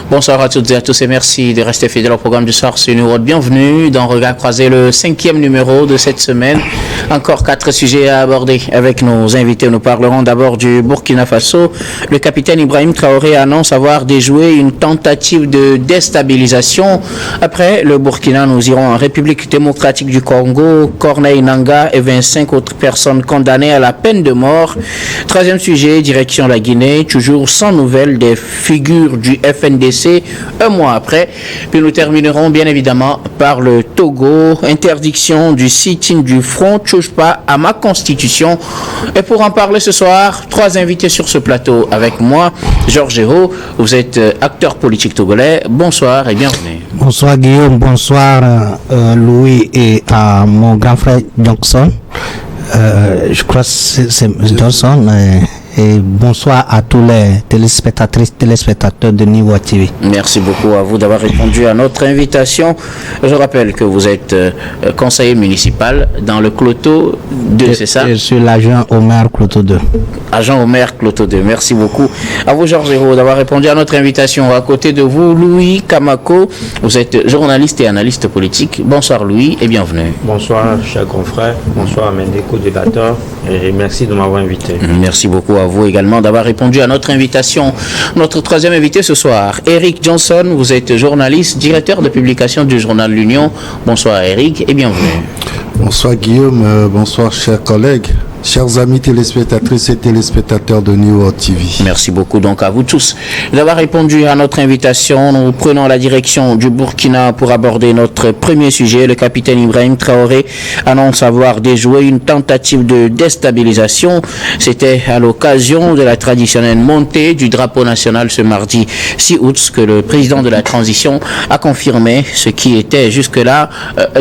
Bonsoir à toutes et à tous et merci de rester fidèles au programme du soir sur New World. Bienvenue dans Regard Croisé, le 5e numéro de cette semaine. Encore 4 sujets à aborder avec nos invités. Nous parlerons d'abord du Burkina Faso. Le capitaine Ibrahim Traoré annonce avoir déjoué une tentative de déstabilisation. Après le Burkina, nous irons en République démocratique du Congo. Corneille Nangaa et 25 autres personnes condamnées à la peine de mort. 3e sujet, direction la Guinée, toujours sans nouvelles des figures du FNDC un mois après. Puis nous terminerons bien évidemment par le Togo. Interdiction du sit-in du Front touche pas à ma constitution. Et pour en parler ce soir, 3 invités sur ce plateau avec moi. Georges Hérault, vous êtes acteur politique togolais. Bonsoir et bienvenue. Bonsoir Guillaume, bonsoir Louis et à mon grand frère Johnson. Je crois que c'est Johnson. Et bonsoir à tous les téléspectateurs de New World TV. Merci beaucoup à vous d'avoir répondu à notre invitation. Je rappelle que vous êtes conseiller municipal dans le Cloto 2, c'est ça? Je suis l'agent Omer Cloto 2. Agent Omer Cloto 2, merci beaucoup. À vous Georges Hérault d'avoir répondu à notre invitation. À côté de vous, Louis Kamako, vous êtes journaliste et analyste politique. Bonsoir Louis et bienvenue. Bonsoir chers confrères, bonsoir à mes co-débatteurs et merci de m'avoir invité. Merci beaucoup à vous également d'avoir répondu à notre invitation. Notre 3e invité ce soir, Eric Johnson, vous êtes journaliste, directeur de publication du journal L'Union. Bonsoir Eric et bienvenue. Bonsoir Guillaume, bonsoir chers collègues. Chers amis téléspectatrices et téléspectateurs de New World TV. Merci beaucoup donc à vous tous d'avoir répondu à notre invitation. Nous prenons la direction du Burkina pour aborder notre premier sujet. Le capitaine Ibrahim Traoré annonce avoir déjoué une tentative de déstabilisation. C'était à l'occasion de la traditionnelle montée du drapeau national ce mardi 6 août que le président de la transition a confirmé ce qui était jusque-là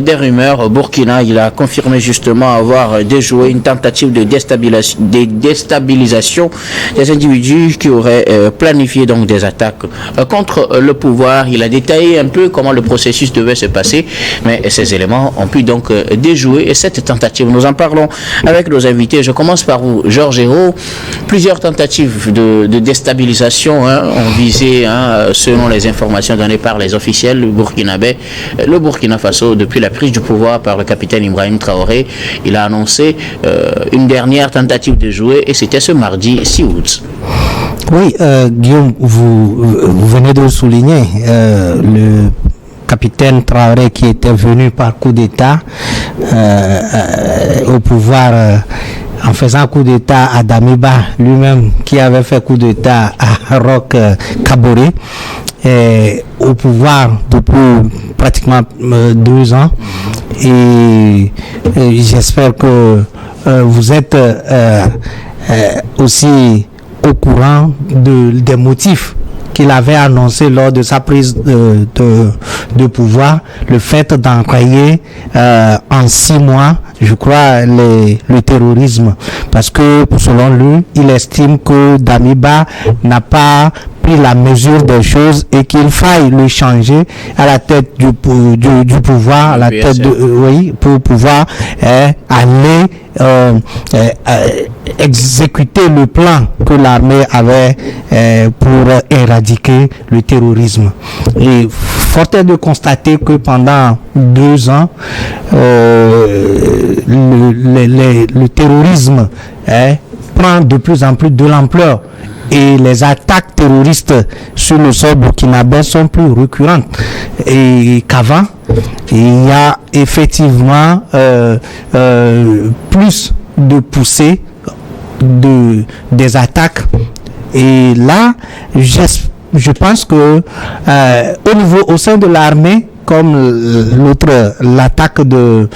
des rumeurs au Burkina. Il a confirmé justement avoir déjoué une tentative de déstabilisation des individus qui auraient planifié donc des attaques contre le pouvoir. Il a détaillé un peu comment le processus devait se passer, mais ces éléments ont pu donc déjouer cette tentative. Nous en parlons avec nos invités. Je commence par vous, Georges Hérault. Plusieurs tentatives de déstabilisation ont visé, selon les informations données par les officiels burkinabés, le Burkina Faso depuis la prise du pouvoir par le capitaine Ibrahim Traoré. Il a annoncé une dernière tentative de jouer et c'était ce mardi 6 août. Oui, Guillaume, vous venez de le souligner. Le capitaine Traoré qui était venu par coup d'État au pouvoir en faisant coup d'État à Damiba, lui-même qui avait fait coup d'État à Roch Kaboré, au pouvoir depuis pratiquement 2 ans. Et j'espère que vous êtes aussi au courant des motifs qu'il avait annoncé lors de sa prise de pouvoir, le fait d'enrayer en 6 mois, je crois, le terrorisme. Parce que, selon lui, il estime que Damiba n'a pas pris la mesure des choses et qu'il faille le changer à la tête du pouvoir, à la tête pour pouvoir aller exécuter le plan que l'armée avait pour éradiquer le terrorisme. Et fort est de constater que pendant 2 ans, le terrorisme prend de plus en plus de l'ampleur. Et les attaques terroristes sur le sol burkinabé sont plus récurrentes qu'avant. Il y a effectivement plus de poussées des attaques. Et là, je pense que au sein de l'armée, comme l'attaque du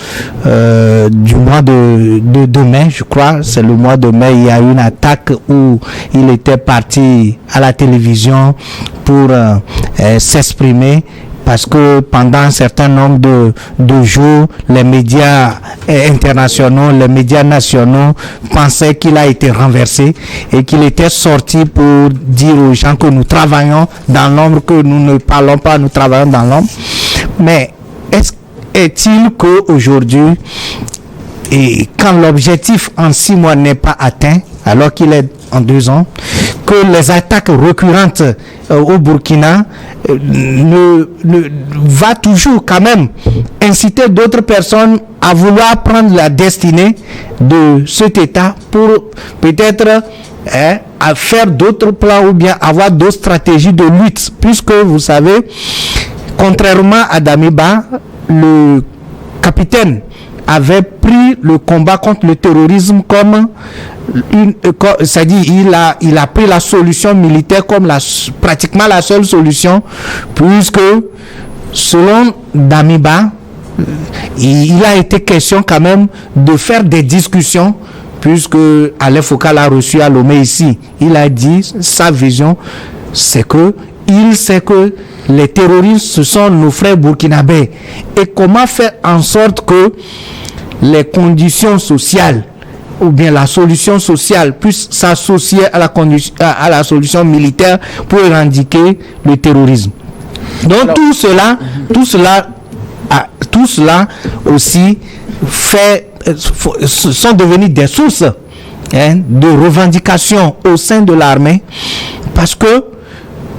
mois de mai, je crois, c'est le mois de mai, il y a eu une attaque où il était parti à la télévision pour s'exprimer. Parce que pendant un certain nombre de jours, les médias internationaux, les médias nationaux pensaient qu'il a été renversé et qu'il était sorti pour dire aux gens que nous travaillons dans l'ombre, que nous ne parlons pas, nous travaillons dans l'ombre. Mais est-il qu'aujourd'hui, et quand l'objectif en 6 mois n'est pas atteint, alors qu'il est en 2 ans, que les attaques récurrentes au Burkina va toujours quand même inciter d'autres personnes à vouloir prendre la destinée de cet État pour peut-être à faire d'autres plans ou bien avoir d'autres stratégies de lutte, puisque vous savez, contrairement à Damiba, le capitaine avait pris le combat contre le terrorisme comme c'est-à-dire il a pris la solution militaire comme pratiquement la seule solution, puisque selon Damiba, il a été question quand même de faire des discussions, puisque Alain Foucault l'a reçu à Lomé ici. Il a dit sa vision, c'est que il sait que les terroristes, ce sont nos frères burkinabés. Et comment faire en sorte que les conditions sociales ou bien la solution sociale puisse s'associer à la solution militaire pour éradiquer le terrorisme. Donc alors, tout cela aussi sont devenus des sources de revendications au sein de l'armée, parce que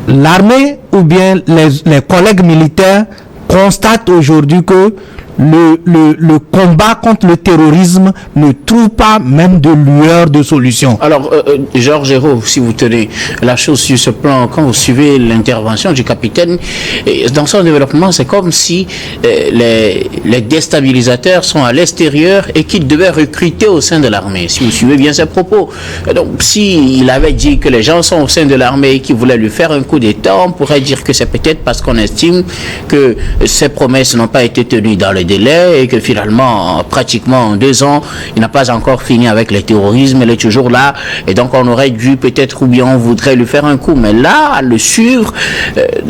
l'armée ou bien les collègues militaires constatent aujourd'hui que le combat contre le terrorisme ne trouve pas même de lueur de solution. Alors, Georges Hérault, si vous tenez la chose sur ce plan, quand vous suivez l'intervention du capitaine, dans son développement, c'est comme si les déstabilisateurs sont à l'extérieur et qu'ils devaient recruter au sein de l'armée. Si vous suivez bien ses propos. Donc, s'il avait dit que les gens sont au sein de l'armée et qu'ils voulaient lui faire un coup d'État, on pourrait dire que c'est peut-être parce qu'on estime que ces promesses n'ont pas été tenues dans le délai et que finalement, pratiquement en 2 ans, il n'a pas encore fini avec le terrorisme, il est toujours là, et donc on aurait dû peut-être, ou bien on voudrait lui faire un coup, mais là, à le suivre,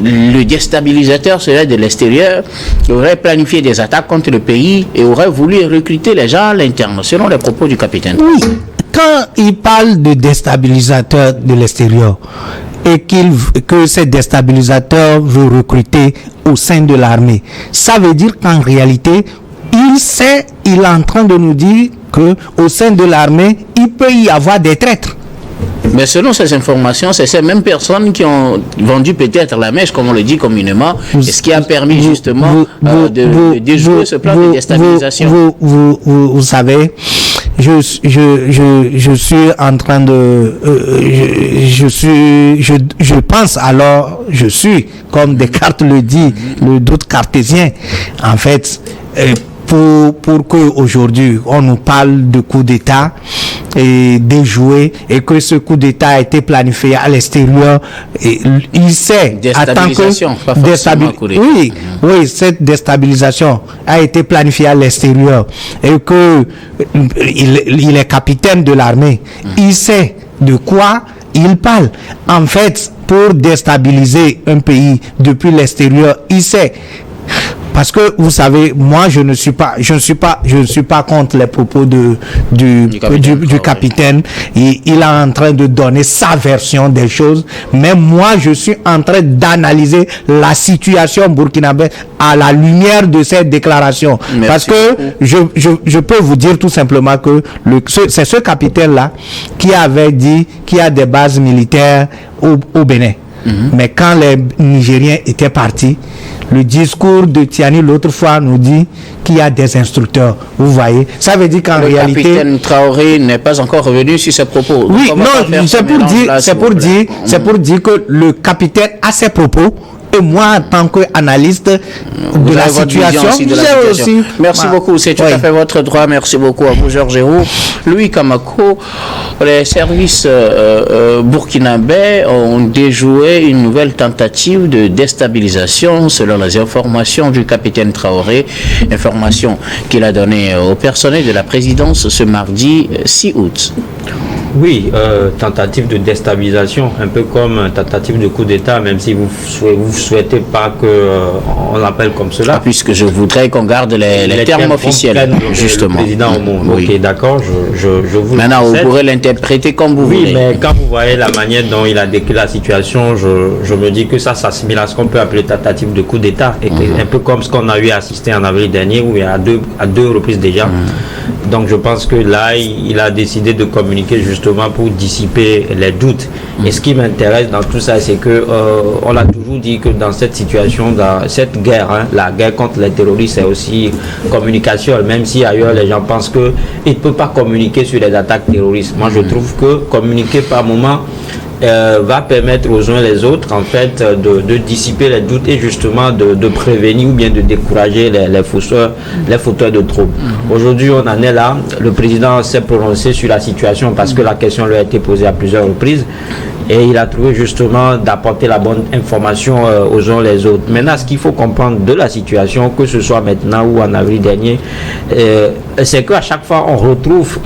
le déstabilisateur serait de l'extérieur, il aurait planifié des attaques contre le pays et aurait voulu recruter les gens à l'interne, selon les propos du capitaine. Oui, quand il parle de déstabilisateur de l'extérieur, et que ces déstabilisateurs veulent recruter au sein de l'armée, ça veut dire qu'en réalité, il est en train de nous dire que au sein de l'armée, il peut y avoir des traîtres. Mais selon ces informations, c'est ces mêmes personnes qui ont vendu peut-être la mèche, comme on le dit communément, et ce qui a permis justement de déjouer ce plan de déstabilisation. Vous savez, je suis en train de je pense alors, je suis, comme Descartes le dit, le doute cartésien. En fait, pour que aujourd'hui on nous parle de coup d'État et déjoué, et que ce coup d'État a été planifié à l'extérieur, et il sait déstabilisation, pas forcément coup d'État. Oui, cette déstabilisation a été planifiée à l'extérieur, et que il est capitaine de l'armée, il sait de quoi il parle. En fait, pour déstabiliser un pays depuis l'extérieur, il sait. Parce que vous savez, moi je ne suis pas contre les propos du capitaine. Il est en train de donner sa version des choses, mais moi je suis en train d'analyser la situation burkinabé à la lumière de cette déclaration. Merci. Parce que je peux vous dire tout simplement que c'est ce capitaine là qui avait dit qu'il y a des bases militaires au Bénin. Mais quand les Nigériens étaient partis, le discours de Tiani l'autre fois nous dit qu'il y a des instructeurs. Vous voyez, ça veut dire qu'en réalité, le capitaine Traoré n'est pas encore revenu sur ses propos. Oui, non, c'est pour dire que le capitaine a ses propos. Et moi, en tant qu'analyste de la situation, aussi. Merci beaucoup, c'est tout à fait votre droit. Merci beaucoup à vous, Georges Hérault. Louis Kamako, les services burkinabés ont déjoué une nouvelle tentative de déstabilisation selon les informations du capitaine Traoré, information qu'il a donnée au personnel de la présidence ce mardi 6 août. Oui, tentative de déstabilisation, un peu comme tentative de coup d'État, même si vous souhaitez pas on l'appelle comme cela. Ah, puisque je voudrais qu'on garde les termes officiels, justement. Le président au monde. Oui. Ok, d'accord, je vous maintenant, vous pourrez l'interpréter comme vous voulez. Oui, mais quand vous voyez la manière dont il a décrit la situation, je me dis que ça s'assimile à ce qu'on peut appeler tentative de coup d'État, et un peu comme ce qu'on a eu à assister en avril dernier, où il y a à deux reprises déjà. Donc je pense que là, il a décidé de communiquer justement justement pour dissiper les doutes. Et ce qui m'intéresse dans tout ça, c'est que on a toujours dit que dans cette situation, dans cette guerre, la guerre contre les terroristes, c'est aussi communication, même si ailleurs les gens pensent qu'ils ne peuvent pas communiquer sur les attaques terroristes. Moi, je trouve que communiquer par moment va permettre aux uns les autres en fait de dissiper les doutes et justement de prévenir ou bien de décourager les fauteurs de troubles. Aujourd'hui, on en est là. Le président s'est prononcé sur la situation parce que la question lui a été posée à plusieurs reprises. Et il a trouvé justement d'apporter la bonne information aux uns les autres. Maintenant, ce qu'il faut comprendre de la situation, que ce soit maintenant ou en avril dernier, c'est qu'à chaque fois, on retrouve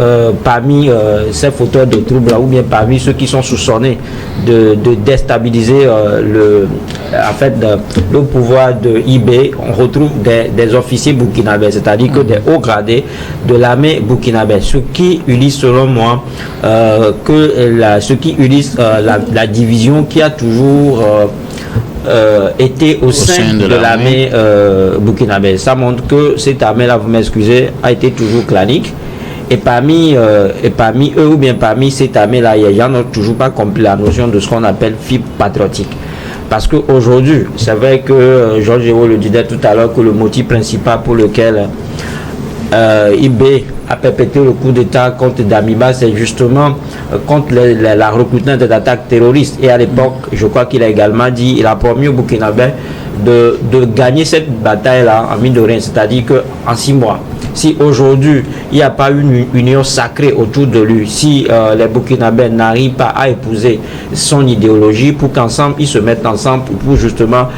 parmi ces fauteurs de troubles, ou bien parmi ceux qui sont soupçonnés de déstabiliser le pouvoir de IB, on retrouve des officiers burkinabés, c'est-à-dire que des hauts gradés de l'armée burkinabé. Ce qui illustre, selon moi, ce qui illustre la division qui a toujours été au sein de l'armée burkinabé. Ça montre que cette armée-là, vous m'excusez, a été toujours clanique. Et parmi eux ou bien parmi cette armée-là, il y en a toujours pas compris la notion de ce qu'on appelle fibre patriotique. Parce qu'aujourd'hui, c'est vrai que Georges Géraud le disait tout à l'heure que le motif principal pour lequel IB a perpétré le coup d'État contre Damiba, c'est justement contre la recrutement des attaques terroristes. Et à l'époque, je crois qu'il a également dit, il a promis au Burkinabé de gagner cette bataille-là en mine de rien, c'est-à-dire qu'en 6 mois. Si aujourd'hui, il n'y a pas une union sacrée autour de lui, si les Burkinabés n'arrivent pas à épouser son idéologie pour qu'ensemble, ils se mettent ensemble pour justement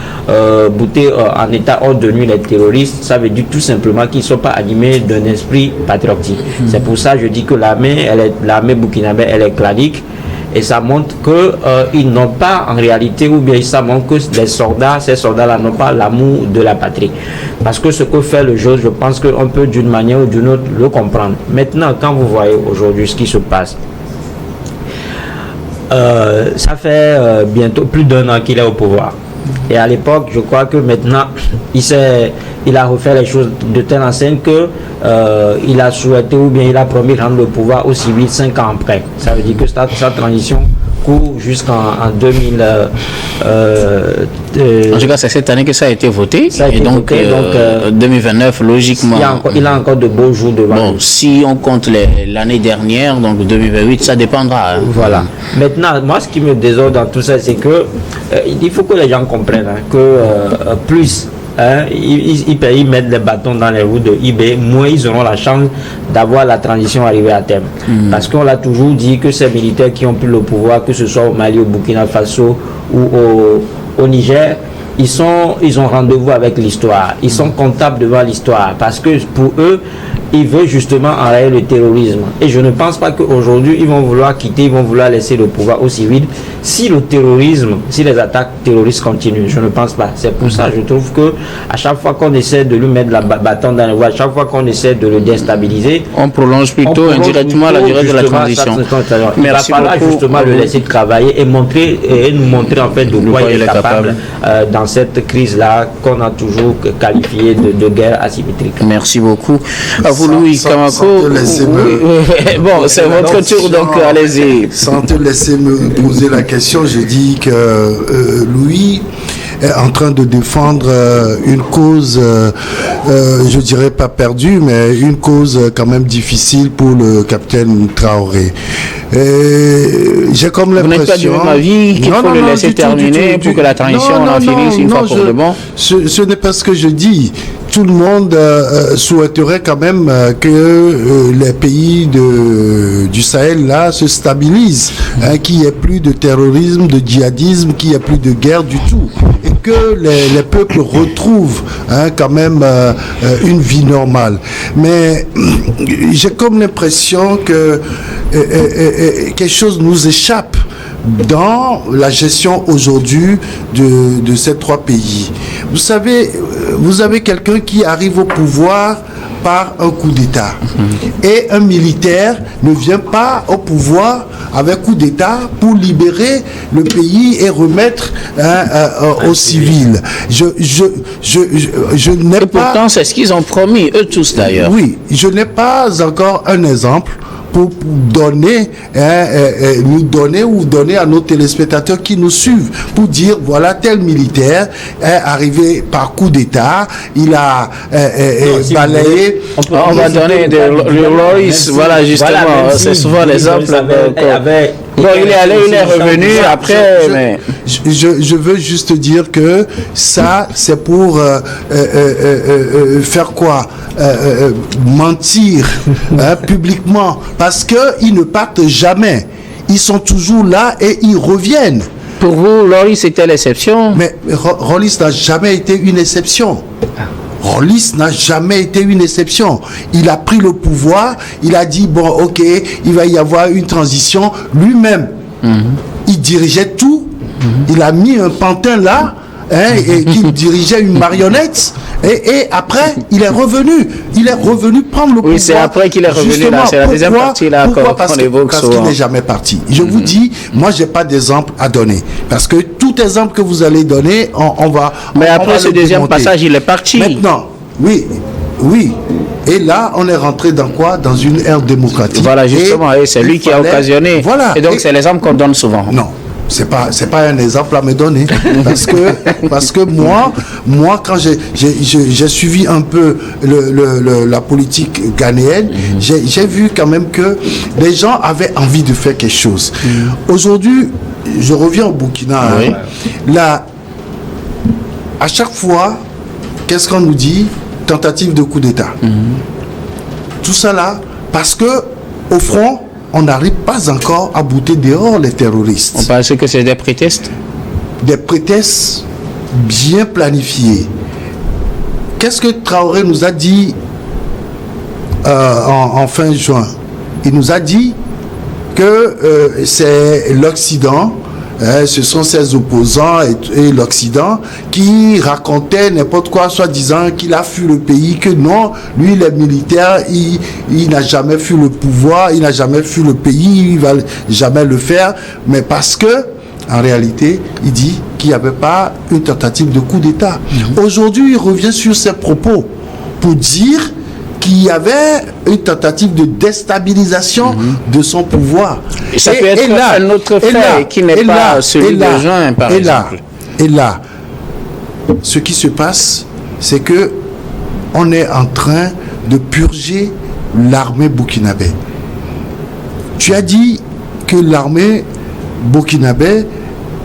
bouter en état hors de nuit les terroristes, ça veut dire tout simplement qu'ils ne sont pas animés d'un esprit patriotique. C'est pour ça que je dis que l'armée burkinabé, elle est clanique. Et ça montre qu'ils n'ont pas en réalité, ou bien ça montre que ces soldats-là n'ont pas l'amour de la patrie. Parce que ce que fait le jeu, je pense qu'on peut d'une manière ou d'une autre le comprendre. Maintenant, quand vous voyez aujourd'hui ce qui se passe, ça fait bientôt plus d'1 an qu'il est au pouvoir. Et à l'époque, je crois que maintenant, il a refait les choses de telle enseigne que il a souhaité ou bien il a promis de rendre le pouvoir aux civils 5 ans après. Ça veut dire que sa transition court jusqu'en 2000. En tout cas, c'est cette année que ça a été voté. Et donc, 2029, logiquement. Il a encore de beaux jours devant lui. Si on compte l'année dernière, donc 2028, ça dépendra. Voilà. Maintenant, moi, ce qui me désole dans tout ça, c'est que il faut que les gens comprennent que plus ils mettent les bâtons dans les roues de IB, moins ils auront la chance d'avoir la transition arrivée à terme. Parce qu'on l'a toujours dit que ces militaires qui ont pris le pouvoir, que ce soit au Mali, au Burkina Faso ou au Niger, ils ont rendez-vous avec l'histoire. Ils sont comptables devant l'histoire parce que pour eux, ils veulent justement enrayer le terrorisme. Et je ne pense pas qu'aujourd'hui, ils vont vouloir quitter, ils vont vouloir laisser le pouvoir aux civils si le terrorisme, si les attaques terroristes continuent. Je ne pense pas. C'est pour ça que je trouve que à chaque fois qu'on essaie de lui mettre la bâton dans les roues, à chaque fois qu'on essaie de le déstabiliser, on prolonge plutôt indirectement la durée de la transition. Il va falloir justement le laisser travailler et nous montrer en fait de quoi il est capable dans cette crise-là qu'on a toujours qualifiée de guerre asymétrique. Merci beaucoup. À vous, Louis Kamako. Bon, c'est votre tour, donc allez-y. Sans te laisser me poser la question, je dis que Louis est en train de défendre une cause, je dirais pas perdue, mais une cause quand même difficile pour le capitaine Traoré. J'ai comme l'impression... Vous n'êtes pas du même avis qu'il faut le laisser terminer pour que la transition en finisse une fois pour de bon? Ce n'est pas ce que je dis. Tout le monde souhaiterait quand même que les pays du Sahel là se stabilisent, qu'il n'y ait plus de terrorisme, de djihadisme, qu'il n'y ait plus de guerre du tout, et que les peuples retrouvent quand même une vie normale. Mais j'ai comme l'impression que quelque chose nous échappe dans la gestion aujourd'hui de ces 3 pays. Vous savez, vous avez quelqu'un qui arrive au pouvoir par un coup d'État. Et un militaire ne vient pas au pouvoir avec coup d'État pour libérer le pays et remettre aux civils. Je n'ai pas... Pourtant, c'est ce qu'ils ont promis, eux tous d'ailleurs. Oui, je n'ai pas encore un exemple pour donner, nous donner ou donner à nos téléspectateurs qui nous suivent, pour dire, voilà, tel militaire est arrivé par coup d'État, il a balayé... On va donner de Loris, voilà, justement, c'est souvent l'exemple. Bon, il est allé, il est revenu après, mais... Je veux juste dire que ça, c'est pour faire quoi? Mentir publiquement, parce qu'ils ne partent jamais. Ils sont toujours là et ils reviennent. Pour vous, Loris, c'était l'exception? Mais Rollis n'a jamais été une exception. Rollis n'a jamais été une exception. Il a pris le pouvoir, il a dit, bon, ok, il va y avoir une transition. Lui-même, il dirigeait tout. Il a mis un pantin là, et qui dirigeait une marionnette. Et après, il est revenu. Il est revenu prendre le pouvoir. Oui, c'est après qu'il est revenu là. C'est la deuxième partie là qu'on évoque. Parce qu'il n'est jamais parti. Je vous dis, moi, j'ai pas d'exemple à donner. Parce que tout exemple que vous allez donner, on va... Mais après ce deuxième passage, il est parti. Maintenant, oui. Et là, on est rentré dans quoi? Dans une ère démocratique. Voilà, justement. Et c'est lui qui a occasionné. Voilà. Et donc, c'est l'exemple qu'on donne souvent. Non. C'est pas un exemple à me donner, parce que moi quand j'ai suivi un peu la politique ghanéenne, j'ai vu quand même que les gens avaient envie de faire quelque chose. Aujourd'hui, je reviens au Burkina. Là, à chaque fois, qu'est-ce qu'on nous dit? Tentative de coup d'État. Tout ça là, parce que au front, on n'arrive pas encore à bouter dehors les terroristes. On pense que c'est des prétextes? Des prétextes bien planifiés. Qu'est-ce que Traoré nous a dit en fin juin? Il nous a dit que c'est l'Occident, ce sont ses opposants et l'Occident qui racontaient n'importe quoi, soi-disant qu'il a fui le pays, que non, lui il est militaire, il n'a jamais fui le pouvoir, il n'a jamais fui le pays, il va jamais le faire, mais parce que en réalité, il dit qu'il n'y avait pas une tentative de coup d'État. Aujourd'hui, il revient sur ses propos pour dire qu'il y avait une tentative de déstabilisation de son pouvoir. Et ça peut être un autre fait qui n'est pas celui de Jean, par exemple. Et là, ce qui se passe, c'est que on est en train de purger l'armée burkinabé. Tu as dit que l'armée burkinabé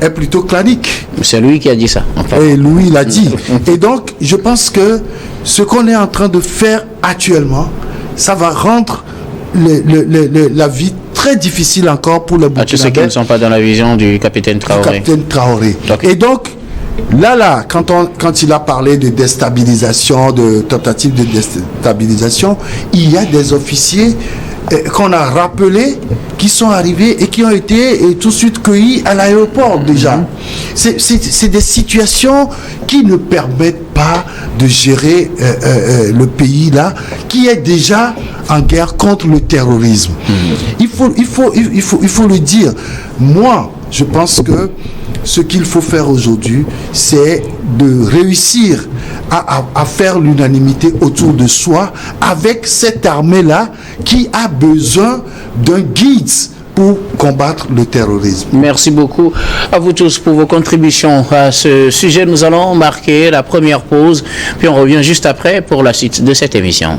est plutôt clanique. C'est lui qui a dit ça. Et lui, il a dit. Et donc, je pense que ce qu'on est en train de faire actuellement, ça va rendre la vie très difficile encore pour les Burkinabés. Tous ceux qui ne sont pas dans la vision du capitaine Traoré. Et donc, là, quand il a parlé de déstabilisation, de tentative de déstabilisation, il y a des officiers qu'on a rappelés qui sont arrivés et qui ont été tout de suite cueillis à l'aéroport déjà. C'est des situations qui ne permettent pas de gérer le pays là, qui est déjà en guerre contre le terrorisme. Il faut le dire. Moi, je pense que ce qu'il faut faire aujourd'hui, c'est de réussir à faire l'unanimité autour de soi avec cette armée-là qui a besoin d'un guide pour combattre le terrorisme. Merci beaucoup à vous tous pour vos contributions à ce sujet. Nous allons marquer la première pause, puis on revient juste après pour la suite de cette émission.